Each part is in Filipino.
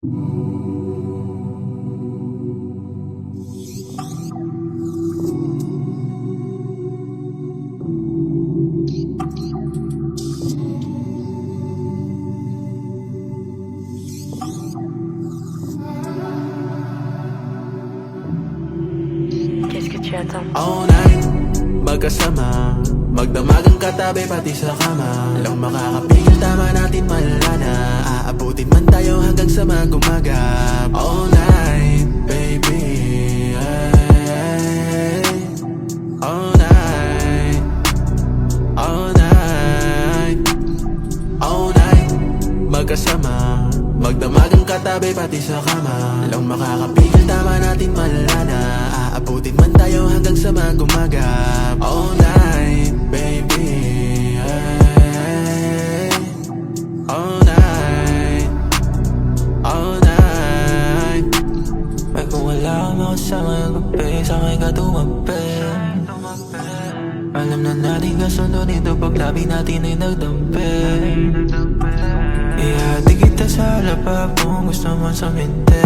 All night, magkasama, magdamagang katabi pati sa kama. Walang makakapigil, tama natin malala na. Aabutin man tayo hanggang sa magumagap. All night, baby, ay. All night, all night, all night, magkasama, magdamagang katabi pati sa kama. Walang makakapigil, tama natin malala na. Aabutin man tayo hanggang sa magumagap. All night, baby, ay. All night, all night. Ay kung wala kang makasama yung gabi, sa akin ka tumabi. Alam na natin kasundo dito pag labi natin ay nagdampi. Ihati kita sa lapap kung gusto mo suminte.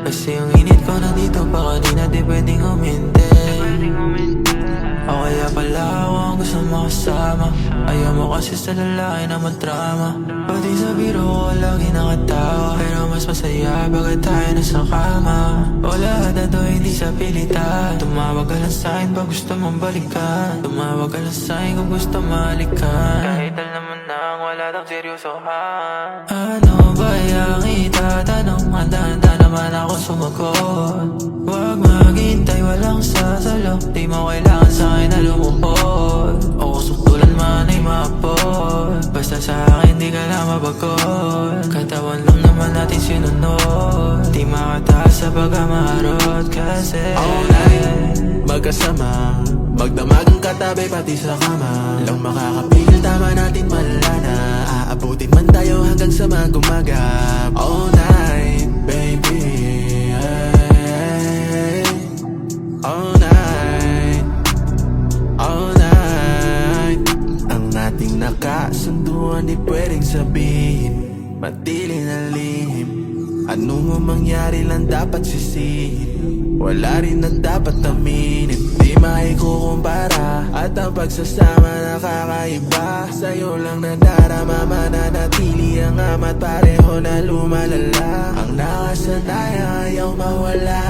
Kasi yung init ko nandito pa kanina di pwedeng umindi. O kaya pala ako ang gusto mo kasama. Ayaw mo kasi sa lalaki na madrama. Pati sa biro ko lagi nakatawa, pero mas masaya pagkat tayo nasa kama. O lahat na to hindi sa pilitan. Tumawag ka lang sa'kin pag gusto mong balikan. Tumawag ka lang sa'kin kung gusto mahalikan. Kahit alam mo nang wala tang seryosohan. Ano ba yung itatanong? Handa-handa naman ako sumagot. Huwag maghintay, walang sasalo. Di mo kailangan sa'kin na lumupot. O kusuktulan man ay maapot. Basta sa'kin di ka lang mabagot. Katawan lang naman natin sinunod. Di makataas sa pagkamarot. Kasi all night, magkasama, magdamagang katabi pati sa kama. Walang makakapigil, tama natin malala na. Aabutin man tayo hanggang sa magumagap. All night, baby, ay. All night, all night. Ang ating nakasunduan di pwedeng sabihin, matili na lihim. Ano mo mangyari lang dapat sisihin. Wala rin na dapat aminin. Di maikukumpara at ang pagsasama nakakaiba. Sa'yo lang nadarama, mananatili ang ama't pareho na lumalala. Ang nakasanayan ayaw mawala.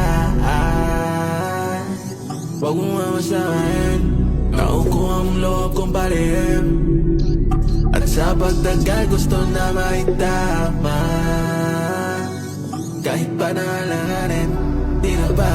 Huwag mong mamasahin, nauko ang loob kong palihim. At sa pagtagal gusto na maitama. Kahit pa nangalanganin, di na ba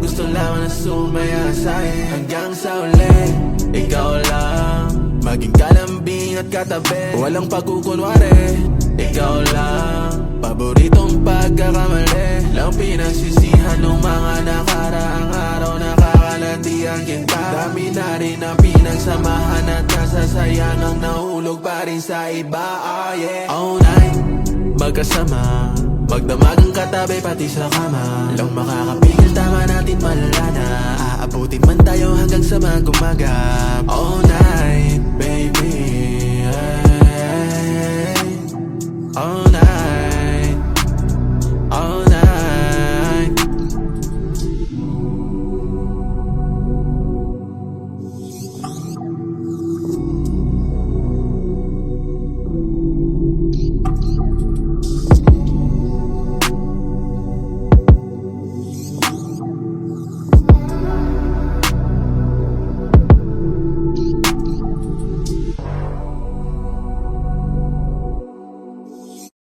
gusto lamang na sumaya sa'kin. Hanggang sa uli, ikaw lang maging kalambing at katabi. Walang pagkukunwari, ikaw lang paboritong pagkakamali. Lang pinagsisihan ng mga nakaraang araw. Nakakalandian kita. Dami na rin ang pinagsamahan at nasasayang ang nahulog pa rin sa iba. Yeah. All night, magkasama, magdamagang katabi pati sa kama. Walang makakapigil, tama natin malala na. Aabutin man tayo hanggang sa magumagap. All night, baby, ay. All night.